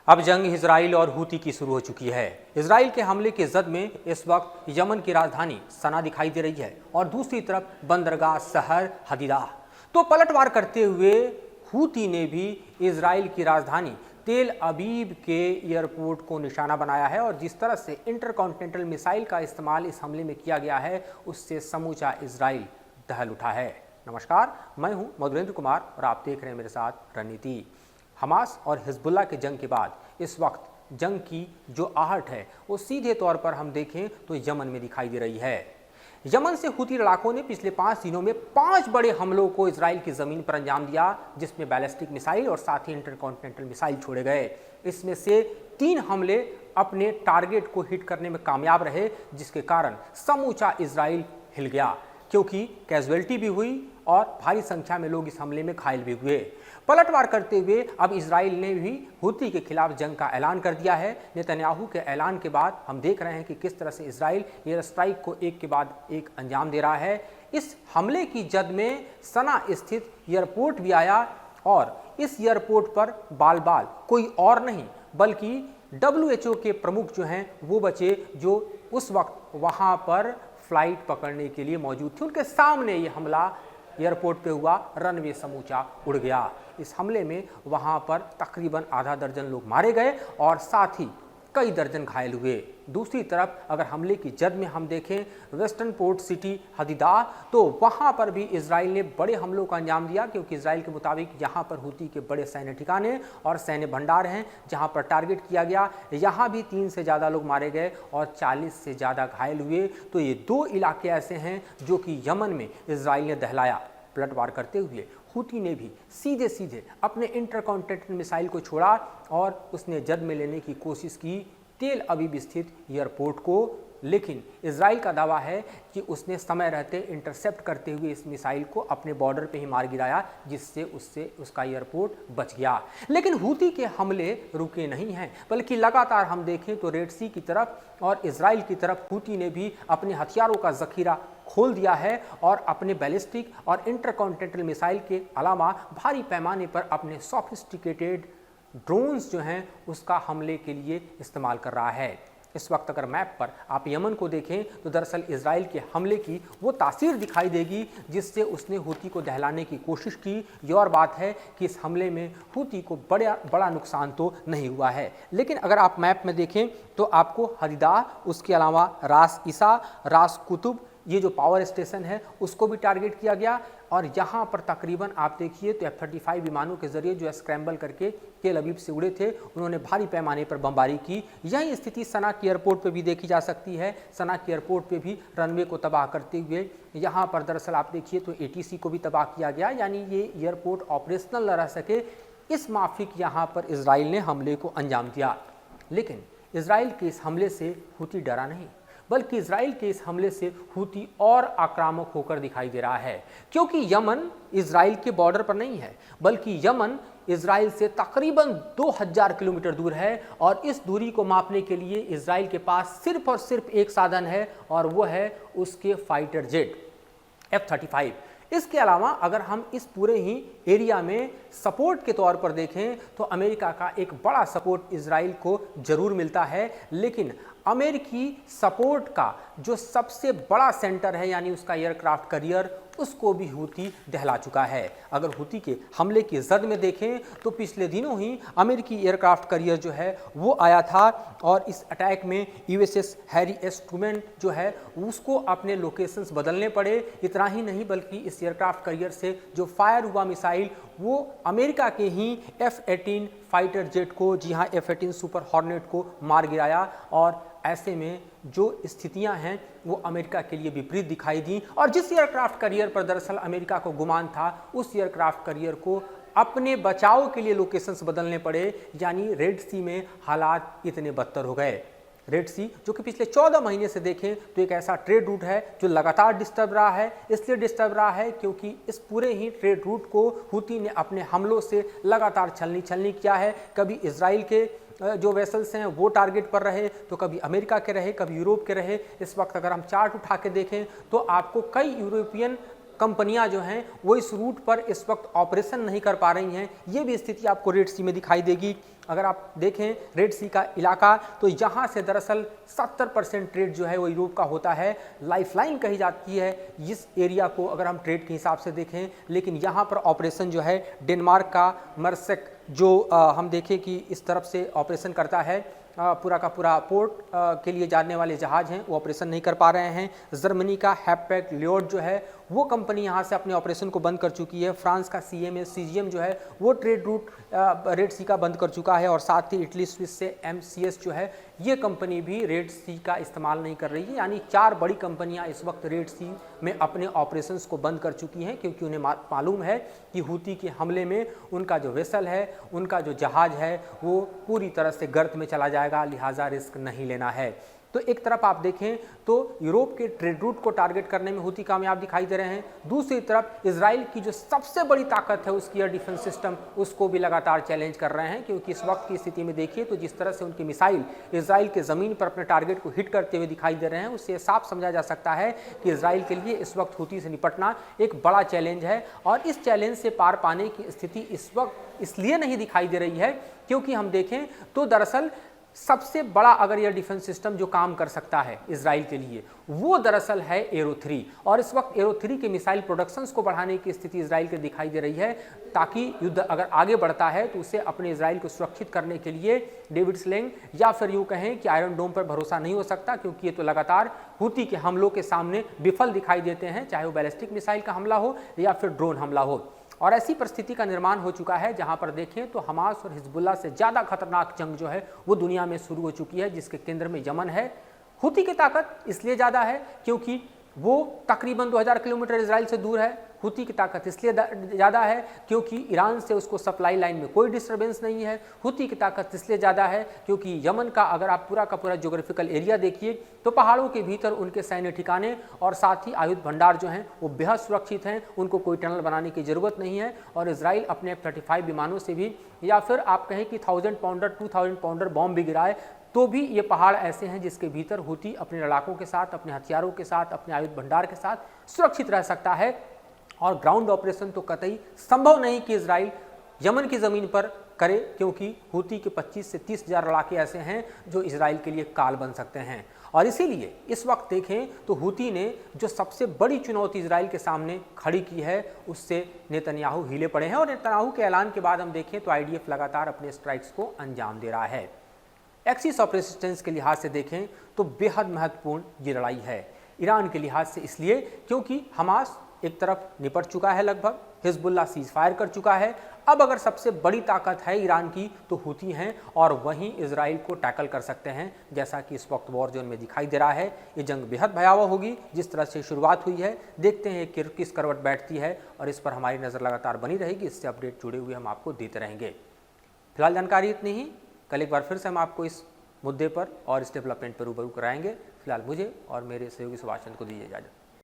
अब जंग इजराइल और हूती की शुरू हो चुकी है। इजराइल के हमले के जद में इस वक्त यमन की राजधानी सना दिखाई दे रही है और दूसरी तरफ बंदरगाह शहर हदीदा। तो पलटवार करते हुए हूती ने भी इजराइल की राजधानी तेल अबीब के एयरपोर्ट को निशाना बनाया है और जिस तरह से इंटरकॉन्टिनेंटल मिसाइल का इस्तेमाल इस हमले में किया गया है उससे समूचा इजराइल दहल उठा है। नमस्कार, मैं हूं मधुरेंद्र कुमार और आप देख रहे हैं मेरे साथ रणनीति। हमास और हिजबुल्लाह के जंग के बाद इस वक्त जंग की जो आहट है वो सीधे तौर पर हम देखें तो यमन में दिखाई दे रही है। यमन से हूती लड़ाकों ने पिछले 5 दिनों में 5 बड़े हमलों को इजराइल की जमीन पर अंजाम दिया, जिसमें बैलिस्टिक मिसाइल और साथ ही इंटरकॉन्टिनेंटल मिसाइल छोड़े गए। इसमें से 3 हमले अपने टारगेट को हिट करने में कामयाब रहे, जिसके कारण समूचा इजराइल हिल गया, क्योंकि कैजुअलिटी भी हुई और भारी संख्या में लोग इस हमले में घायल भी हुए। पलटवार करते हुए अब इजराइल ने भी हूती के खिलाफ जंग का ऐलान कर दिया है। नेतन्याहू के ऐलान के बाद हम देख रहे हैं कि किस तरह से इजराइल एयर स्ट्राइक को एक के बाद एक अंजाम दे रहा है। इस हमले की जद में सना स्थित एयरपोर्ट भी आया और इस एयरपोर्ट पर बाल बाल कोई और नहीं बल्कि WHO के प्रमुख जो हैं वो बचे, जो उस वक्त वहाँ पर फ्लाइट पकड़ने के लिए मौजूद थे। उनके सामने ये हमला एयरपोर्ट पे हुआ, रनवे समूचा उड़ गया। इस हमले में वहाँ पर तकरीबन आधा दर्जन लोग मारे गए और साथ ही कई दर्जन घायल हुए। दूसरी तरफ अगर हमले की जद में हम देखें वेस्टर्न पोर्ट सिटी हदीदा, तो वहाँ पर भी इजराइल ने बड़े हमलों का अंजाम दिया, क्योंकि इजराइल के मुताबिक यहाँ पर हूती के बड़े सैन्य ठिकाने और सैन्य भंडार हैं जहाँ पर टारगेट किया गया। यहाँ भी 3 से ज़्यादा लोग मारे गए और 40 से ज़्यादा घायल हुए। तो ये 2 इलाके ऐसे हैं जो कि यमन में इजराइल ने दहलाया। पलटवार करते हुए हूती ने भी सीधे सीधे अपने इंटरकॉन्टिनेंटल मिसाइल को छोड़ा और उसने जद में लेने की कोशिश की तेल अबीब स्थित एयरपोर्ट को, लेकिन इजराइल का दावा है कि उसने समय रहते इंटरसेप्ट करते हुए इस मिसाइल को अपने बॉर्डर पे ही मार गिराया, जिससे उसका एयरपोर्ट बच गया। लेकिन हूती के हमले रुके नहीं हैं, बल्कि लगातार हम देखें तो रेड सी की तरफ और इजराइल की तरफ हूती ने भी अपने हथियारों का जखीरा खोल दिया है और अपने बैलिस्टिक और इंटरकॉन्टिनेंटल मिसाइल के अलावा भारी पैमाने पर अपने सोफिस्टिकेटेड ड्रोन्स जो हैं उसका हमले के लिए इस्तेमाल कर रहा है। इस वक्त अगर मैप पर आप यमन को देखें तो दरअसल इजराइल के हमले की वो तासीर दिखाई देगी जिससे उसने हूती को दहलाने की कोशिश की। ये और बात है कि इस हमले में हूती को बड़ा नुकसान तो नहीं हुआ है, लेकिन अगर आप मैप में देखें तो आपको हदीदा, उसके अलावा रास ईसा, रास कुतुब, ये जो पावर स्टेशन है उसको भी टारगेट किया गया। और यहाँ पर तकरीबन आप देखिए तो F-35 विमानों के जरिए जो स्क्रैम्बल करके तेल अबीब से उड़े थे, उन्होंने भारी पैमाने पर बमबारी की। यही स्थिति सना के एयरपोर्ट पे भी देखी जा सकती है। सना के एयरपोर्ट पे भी रनवे को तबाह करते हुए यहाँ पर दरअसल आप देखिए तो ATC को भी तबाह किया गया, यानी ये एयरपोर्ट ऑपरेशनल न रह सके, इस माफिक यहाँ पर इजराइल ने हमले को अंजाम दिया। लेकिन इजराइल के इस हमले से हूती डरा नहीं, बल्कि इजराइल के इस हमले से हूती और आक्रामक होकर दिखाई दे रहा है, क्योंकि यमन इजराइल के बॉर्डर पर नहीं है, बल्कि यमन इजराइल से तकरीबन 2000 किलोमीटर दूर है और इस दूरी को मापने के लिए इजराइल के पास सिर्फ और सिर्फ एक साधन है और वो है उसके फाइटर जेट F-35। इसके अलावा अगर हम इस पूरे ही एरिया में सपोर्ट के तौर पर देखें तो अमेरिका का एक बड़ा सपोर्ट इजराइल को जरूर मिलता है, लेकिन अमेरिकी सपोर्ट का जो सबसे बड़ा सेंटर है यानी उसका एयरक्राफ्ट करियर, उसको भी हूती दहला चुका है। अगर हूती के हमले की जद में देखें तो पिछले दिनों ही अमेरिकी एयरक्राफ्ट करियर जो है वो आया था और इस अटैक में USS हैरी एस ट्रूमैन जो है उसको अपने लोकेशंस बदलने पड़े। इतना ही नहीं बल्कि इस एयरक्राफ्ट करियर से जो फायर हुआ मिसाइल वो अमेरिका के ही F-18 फाइटर जेट को, जी हाँ F-18 सुपर हॉर्नेट को मार गिराया। और ऐसे में जो स्थितियां हैं वो अमेरिका के लिए विपरीत दिखाई दी और जिस एयरक्राफ्ट करियर पर दरअसल अमेरिका को गुमान था उस एयरक्राफ्ट करियर को अपने बचाव के लिए लोकेशंस बदलने पड़े, यानी रेड सी में हालात इतने बदतर हो गए। रेड सी जो कि पिछले 14 महीने से देखें तो एक ऐसा ट्रेड रूट है जो लगातार डिस्टर्ब रहा है। इसलिए डिस्टर्ब रहा है क्योंकि इस पूरे ही ट्रेड रूट को हूती ने अपने हमलों से लगातार छलनी किया है। कभी इजराइल के जो वेसल्स हैं वो टारगेट पर रहे, तो कभी अमेरिका के रहे, कभी यूरोप के रहे। इस वक्त अगर हम चार्ट उठा के देखें तो आपको कई यूरोपियन कंपनियां जो हैं वो इस रूट पर इस वक्त ऑपरेशन नहीं कर पा रही हैं। ये भी स्थिति आपको रेड सी में दिखाई देगी। अगर आप देखें रेड सी का इलाका, तो यहाँ से दरअसल 70% ट्रेड जो है वो यूरोप का होता है। लाइफलाइन कही जाती है इस एरिया को अगर हम ट्रेड के हिसाब से देखें, लेकिन यहाँ पर ऑपरेशन जो है डेनमार्क का मर्सेक जो हम देखें कि इस तरफ से ऑपरेशन करता है, पूरा का पूरा पोर्ट के लिए जाने वाले जहाज हैं वो ऑपरेशन नहीं कर पा रहे हैं। जर्मनी का हैपपैक लियोड जो है वो कंपनी यहाँ से अपने ऑपरेशन को बंद कर चुकी है। फ्रांस का CGM जो है वो ट्रेड रूट रेड सी का बंद कर चुका है, और साथ ही इटली स्विस से MCS जो है ये कंपनी भी रेड सी का इस्तेमाल नहीं कर रही है। यानी 4 बड़ी कंपनियां इस वक्त रेड सी में अपने ऑपरेशंस को बंद कर चुकी हैं, क्योंकि उन्हें मालूम है कि हूती के हमले में उनका जो वेसल है, उनका जो जहाज है वो पूरी तरह से गर्त में चला जाएगा, लिहाजा रिस्क नहीं लेना है। तो एक तरफ आप देखें तो यूरोप के ट्रेड रूट को टारगेट करने में हूती कामयाब दिखाई दे रहे हैं, दूसरी तरफ इजराइल की जो सबसे बड़ी ताकत है उसकी एयर डिफेंस सिस्टम, उसको भी लगातार चैलेंज कर रहे हैं। क्योंकि इस वक्त की स्थिति में देखिए तो जिस तरह से उनकी मिसाइल इजराइल के ज़मीन पर अपने टारगेट को हिट करते हुए दिखाई दे रहे हैं, उससे साफ समझा जा सकता है कि इजराइल के लिए इस वक्त हूती से निपटना एक बड़ा चैलेंज है। और इस चैलेंज से पार पाने की स्थिति इस वक्त इसलिए नहीं दिखाई दे रही है क्योंकि हम देखें तो दरअसल सबसे बड़ा अगर एयर डिफेंस सिस्टम जो काम कर सकता है इजराइल के लिए वो दरअसल है एरो 3, और इस वक्त एरो 3 के मिसाइल प्रोडक्शंस को बढ़ाने की स्थिति इजराइल के दिखाई दे रही है, ताकि युद्ध अगर आगे बढ़ता है तो उसे अपने इजराइल को सुरक्षित करने के लिए डेविड स्लिंग या फिर यूँ कहें कि आयरन डोम पर भरोसा नहीं हो सकता, क्योंकि ये तो लगातार हूती के हमलों के सामने विफल दिखाई देते हैं, चाहे वो बैलिस्टिक मिसाइल का हमला हो या फिर ड्रोन हमला हो। और ऐसी परिस्थिति का निर्माण हो चुका है जहां पर देखें तो हमास और हिजबुल्लाह से ज़्यादा खतरनाक जंग जो है वो दुनिया में शुरू हो चुकी है, जिसके केंद्र में यमन है। हूती की ताकत इसलिए ज़्यादा है क्योंकि वो तकरीबन 2000 किलोमीटर इजराइल से दूर है। हूती की ताकत इसलिए ज़्यादा है क्योंकि ईरान से उसको सप्लाई लाइन में कोई डिस्टर्बेंस नहीं है। हूती की ताकत इसलिए ज़्यादा है क्योंकि यमन का अगर आप पूरा का पूरा ज्योग्राफिकल एरिया देखिए तो पहाड़ों के भीतर उनके सैन्य ठिकाने और साथ ही आयुध भंडार जो हैं वो बेहद सुरक्षित हैं, उनको कोई टनल बनाने की ज़रूरत नहीं है। और इजराइल अपने F-35 विमानों से भी या फिर आप कहें कि 1000 पाउंडर 2000 पाउंडर बॉम्ब भी गिराए तो भी ये पहाड़ ऐसे हैं जिसके भीतर हूती अपने लड़ाकों के साथ, अपने हथियारों के साथ, अपने आयुध भंडार के साथ सुरक्षित रह सकता है। और ग्राउंड ऑपरेशन तो कतई संभव नहीं कि इजराइल यमन की ज़मीन पर करे, क्योंकि हूती के 25 से 30 हज़ार लड़ाके ऐसे हैं जो इजराइल के लिए काल बन सकते हैं। और इसीलिए इस वक्त देखें तो हूती ने जो सबसे बड़ी चुनौती इजराइल के सामने खड़ी की है उससे नेतन्याहू हिले पड़े हैं। और नेतन्याहू के ऐलान के बाद हम देखें तो IDF लगातार अपने स्ट्राइक्स को अंजाम दे रहा है। एक्सिस ऑफ रेसिस्टेंस के लिहाज से देखें तो बेहद महत्वपूर्ण ये लड़ाई है ईरान के लिहाज से, इसलिए क्योंकि हमास एक तरफ निपट चुका है, लगभग हिजबुल्लाह सीज फायर कर चुका है। अब अगर सबसे बड़ी ताकत है ईरान की तो हूती हैं, और वहीं इजराइल को टैकल कर सकते हैं, जैसा कि इस वक्त वॉर जोन में दिखाई दे रहा है। ये जंग बेहद भयावह होगी जिस तरह से शुरुआत हुई है। देखते हैं कि किस करवट बैठती है, और इस पर हमारी नज़र लगातार बनी रहेगी। इससे अपडेट जुड़े हुए हम आपको देते रहेंगे। फिलहाल जानकारी इतनी ही, कल एक बार फिर से हम आपको इस मुद्दे पर और इस डेवलपमेंट पर रूबरू कराएंगे। फिलहाल मुझे और मेरे सहयोगी सुभाष चंद्र को दीजिए इजाज़त।